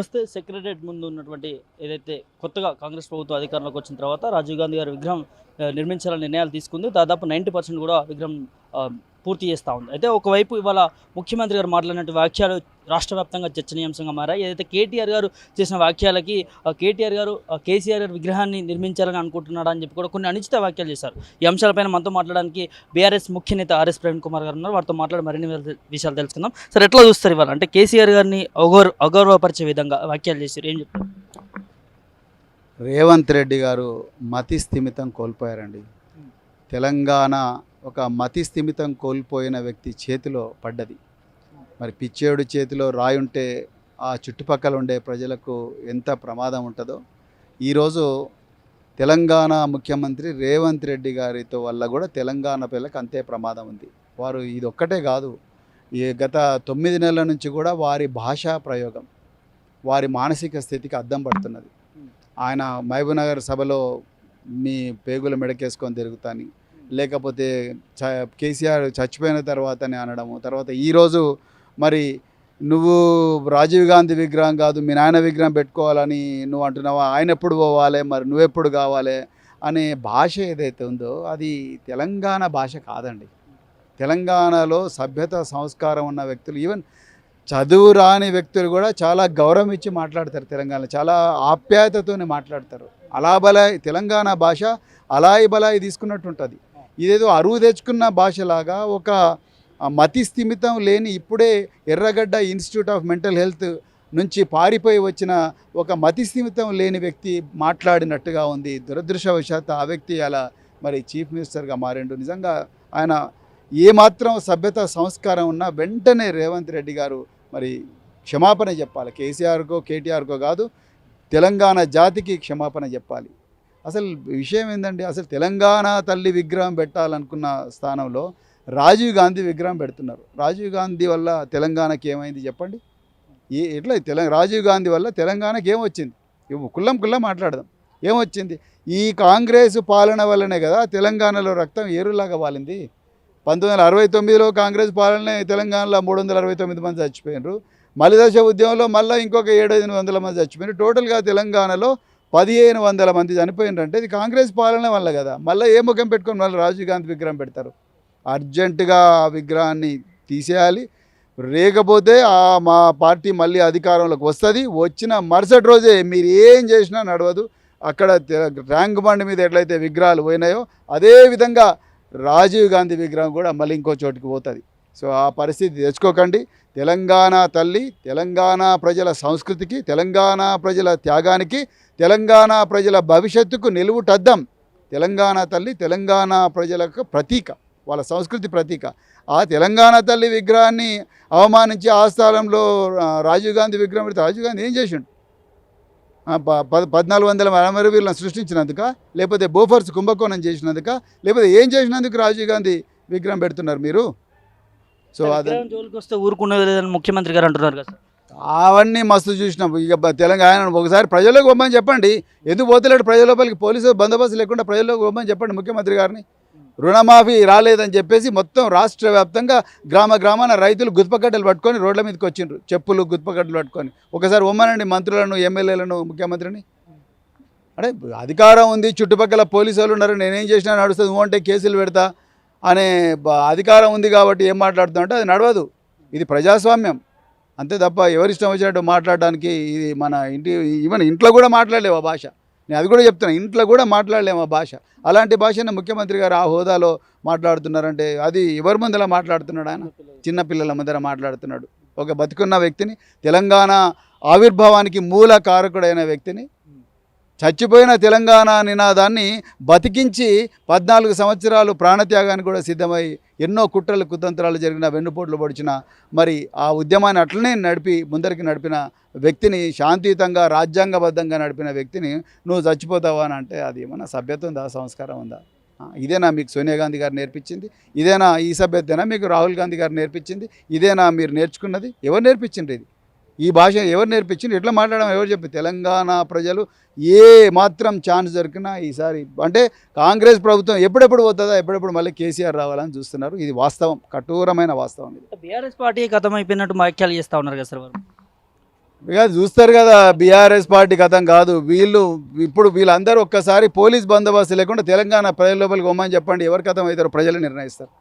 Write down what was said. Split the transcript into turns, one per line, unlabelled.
చూస్తే సెక్రటరియట్ ముందు ఉన్నటువంటి ఏదైతే కొత్తగా కాంగ్రెస్ ప్రభుత్వం అధికారంలోకి వచ్చిన తర్వాత రాజీవ్ గాంధీ గారి విగ్రహం నిర్మించాలని నిర్ణయాలు తీసుకుంది. దాదాపు 90% కూడా విగ్రహం పూర్తి చేస్తూ ఉంది. అయితే ఒకవైపు ఇవాళ ముఖ్యమంత్రి గారు మాట్లాడినట్టు వ్యాఖ్యలు రాష్ట్ర వ్యాప్తంగా చర్చనీయాంశంగా మారాయి. ఏదైతే కేటీఆర్ గారు చేసిన వ్యాఖ్యలకి కేటీఆర్ గారు కేసీఆర్ గారు విగ్రహాన్ని నిర్మించాలని అనుకుంటున్నాడా అని చెప్పి కూడా కొన్ని అనుచిత వ్యాఖ్యలు చేశారు. ఈ అంశాలపైన మనతో మాట్లాడడానికి బీఆర్ఎస్ ముఖ్య నేత ఆర్ఎస్ ప్రవీణ్ కుమార్ గారు ఉన్నారు. వారితో మాట్లాడి మరిన్ని విషయాలు తెలుసుకుందాం. సార్, ఎట్లా చూస్తారు ఇవాళ అంటే కేసీఆర్ గారిని అగౌరవపరిచే విధంగా వ్యాఖ్యలు చేశారు, ఏం చెప్తారు?
రేవంత్ రెడ్డి గారు మతి స్థిమితం కోల్పోయారండి. తెలంగాణ ఒక మతి స్థిమితం కోల్పోయిన వ్యక్తి చేతిలో పడ్డది. మరి పిచ్చేడు చేతిలో రాయి ఉంటే ఆ చుట్టుపక్కల ఉండే ప్రజలకు ఎంత ప్రమాదం ఉంటుందో ఈరోజు తెలంగాణ ముఖ్యమంత్రి రేవంత్ రెడ్డి గారితో వల్ల కూడా తెలంగాణ పిల్లలకు అంతే ప్రమాదం ఉంది. వారు ఇది ఒక్కటే కాదు, ఈ గత 9 నెలల నుంచి కూడా వారి భాషా ప్రయోగం వారి మానసిక స్థితికి అద్దం పడుతున్నది. ఆయన మహబూబ్నగర్ సభలో మీ పేగుల మెడకేసుకొని తిరుగుతాని, లేకపోతే కేసీఆర్ చచ్చిపోయిన తర్వాతనే అనడము, తర్వాత ఈరోజు మరి నువ్వు రాజీవ్ గాంధీ విగ్రహం కాదు మీ నాయన విగ్రహం పెట్టుకోవాలని నువ్వు అంటున్నావా, ఆయన ఎప్పుడు పోవాలి మరి నువ్వెప్పుడు కావాలి అనే భాష ఏదైతే ఉందో అది తెలంగాణ భాష కాదండి. తెలంగాణలో సభ్యత సంస్కారం ఉన్న వ్యక్తులు, ఈవెన్ చదువు రాని వ్యక్తులు కూడా చాలా గౌరవం ఇచ్చి మాట్లాడతారు. తెలంగాణలో చాలా ఆప్యాయతతోనే మాట్లాడతారు. అలాబలాయి తెలంగాణ భాష అలాయి బలాయి తీసుకున్నట్టు ఉంటుంది. ఇదేదో అరువు తెచ్చుకున్న భాషలాగా ఒక మతి స్థిమితం లేని, ఇప్పుడే ఎర్రగడ్డ ఇన్స్టిట్యూట్ ఆఫ్ మెంటల్ హెల్త్ నుంచి పారిపోయి వచ్చిన ఒక మతి స్థిమితం లేని వ్యక్తి మాట్లాడినట్టుగా ఉంది. దురదృష్టవశాత్తు ఆ వ్యక్తి అలా మరి చీఫ్ మినిస్టర్గా మారిండు. నిజంగా ఆయన ఏమాత్రం సభ్యత సంస్కారం ఉన్నా వెంటనే రేవంత్ రెడ్డి గారు మరి క్షమాపణ చెప్పాలి. కేసీఆర్కో కేటీఆర్కో కాదు, తెలంగాణ జాతికి క్షమాపణ చెప్పాలి. అసలు విషయం ఏంటండి, అసలు తెలంగాణ తల్లి విగ్రహం పెట్టాలనుకున్న స్థానంలో రాజీవ్ గాంధీ విగ్రహం పెడుతున్నారు. రాజీవ్ గాంధీ వల్ల తెలంగాణకి ఏమైంది చెప్పండి? ఎట్లా రాజీవ్ గాంధీ వల్ల తెలంగాణకి ఏమొచ్చింది? కుల్లం మాట్లాడదాం. ఏమొచ్చింది? ఈ కాంగ్రెస్ పాలన వల్లనే కదా తెలంగాణలో రక్తం ఏరులాగా వాలింది. 1969లో కాంగ్రెస్ పాలనే తెలంగాణలో 369 మంది చచ్చిపోయినారు. మలిదశ ఉద్యమంలో మళ్ళీ ఇంకొక 700-800 మంది చచ్చిపోయినారు. టోటల్గా తెలంగాణలో 1500 మంది చనిపోయినారంటే ఇది కాంగ్రెస్ పాలన వల్ల కదా. మళ్ళీ ఏ ముఖం పెట్టుకొని మళ్ళీ రాజీవ్ గాంధీ విగ్రహం పెడతారు? అర్జెంటుగా ఆ విగ్రహాన్ని తీసేయాలి. లేకపోతే మా పార్టీ మళ్ళీ అధికారంలోకి వస్తుంది. వచ్చిన మరుసటి రోజే మీరు ఏం చేసినా నడవదు. అక్కడ ట్యాంక్ బండ్ మీద ఎట్లయితే విగ్రహాలు పోయినాయో అదేవిధంగా రాజీవ్ గాంధీ విగ్రహం కూడా మళ్ళీ ఇంకో చోటుకి పోతుంది. సో ఆ పరిస్థితి తెచ్చుకోకండి. తెలంగాణ తల్లి తెలంగాణ ప్రజల సంస్కృతికి, తెలంగాణ ప్రజల త్యాగానికి, తెలంగాణ ప్రజల భవిష్యత్తుకు నిలువుటద్దం. తెలంగాణ తల్లి తెలంగాణ ప్రజలకు ప్రతీక, వాళ్ళ సంస్కృతి ప్రతీక. ఆ తెలంగాణ తల్లి విగ్రహాన్ని అవమానించి ఆ స్థలంలో రాజీవ్ గాంధీ విగ్రహం పెడితే రాజీవ్ గాంధీ ఏం చేసిండు? 1400 అమరవీరులను సృష్టించినందుక, లేకపోతే బోఫర్స్ కుంభకోణం చేసినందుక, లేకపోతే ఏం చేసినందుకు రాజీవ్ గాంధీ విగ్రహం పెడుతున్నారు మీరు? సో అదే
జోలికి వస్తే ఊరుకునేది లేదని ముఖ్యమంత్రి గారు అంటున్నారు కదా.
అవన్నీ మస్తు చూసినాం. ఇక తెలంగాణ ఒకసారి ప్రజల్లోకి పోమని చెప్పండి. ఎందుకు పోతలేడు ప్రజల లోపలికి? పోలీసు బందోబస్తు లేకుండా ప్రజల్లోకి పోమని చెప్పండి ముఖ్యమంత్రి గారిని. రుణమాఫీ రాలేదని చెప్పేసి మొత్తం రాష్ట్ర వ్యాప్తంగా గ్రామాన రైతులు గుత్పకట్టలు పట్టుకొని రోడ్ల మీదకి వచ్చిండ్రు, చెప్పులు గుత్పకట్టలు పట్టుకొని. ఒకసారి ఒమ్మనండి మంత్రులను, ఎమ్మెల్యేలను, ముఖ్యమంత్రిని. అంటే అధికారం ఉంది, చుట్టుపక్కల పోలీసు వాళ్ళు ఉన్నారు, నేనేం చేసినా నడుస్తుంది, అంటే కేసులు పెడతా అనే అధికారం ఉంది కాబట్టి ఏం మాట్లాడుతున్నా అంటే అది నడవదు. ఇది ప్రజాస్వామ్యం అంతే తప్ప ఎవరిష్టం వచ్చినట్టు మాట్లాడడానికి ఇది మన ఈవెన్ ఇంట్లో కూడా మాట్లాడలేవు ఆ భాష. నేను అది కూడా చెప్తున్నా, ఇంట్లో కూడా మాట్లాడలేము ఆ భాష. అలాంటి భాషను ముఖ్యమంత్రి గారు ఆ హోదాలో మాట్లాడుతున్నారంటే అది ఎవరి ముందర మాట్లాడుతున్నాడు? ఆయన చిన్నపిల్లల ముందర మాట్లాడుతున్నాడు. ఒక బతికున్న వ్యక్తిని, తెలంగాణ ఆవిర్భావానికి మూల కారకుడైన వ్యక్తిని, చచ్చిపోయిన తెలంగాణ నినాదాన్ని బతికించి 14 సంవత్సరాలు ప్రాణత్యాగానికి కూడా సిద్ధమై ఎన్నో కుట్రలు కుతంత్రాలు జరిగిన, వెన్నుపోట్లు పొడిచిన, మరి ఆ ఉద్యమాన్ని అట్లనే ముందరికి నడిపిన వ్యక్తిని, శాంతియుతంగా రాజ్యాంగబద్ధంగా నడిపిన వ్యక్తిని నువ్వు చచ్చిపోతావా అని అంటే అది ఏమన్నా సభ్యత ఉందా? సంస్కారం ఉందా? ఇదేనా మీకు సోనియా గాంధీ గారు నేర్పించింది? ఇదేనా ఈ సభ్యతేనా మీకు రాహుల్ గాంధీ గారు నేర్పించింది? ఇదేనా మీరు నేర్చుకున్నది? ఎవరు నేర్పించింది ఇది? ఈ భాష ఎవరు నేర్పించింది? ఎట్లా మాట్లాడడం ఎవరు చెప్పి? తెలంగాణ ప్రజలు ఏ మాత్రం ఛాన్స్ దొరికినా ఈసారి అంటే కాంగ్రెస్ ప్రభుత్వం ఎప్పుడెప్పుడు పోతుందా, ఎప్పుడెప్పుడు మళ్ళీ కేసీఆర్ రావాలని చూస్తున్నారు. ఇది వాస్తవం, కఠోరమైన వాస్తవం. ఇది
బీఆర్ఎస్ పార్టీ గతం అయిపోయినట్టు వ్యాఖ్యలు చేస్తూ ఉన్నారు కదా సార్ వారు.
ఇక చూస్తారు కదా బీఆర్ఎస్ పార్టీ గతం కాదు వీళ్ళు. ఇప్పుడు వీళ్ళందరూ ఒక్కసారి పోలీస్ బందోబస్తు లేకుండా తెలంగాణ ప్రజల లోపలికి పోమని చెప్పండి, ఎవరి కథం అవుతారో ప్రజలు నిర్ణయిస్తారు.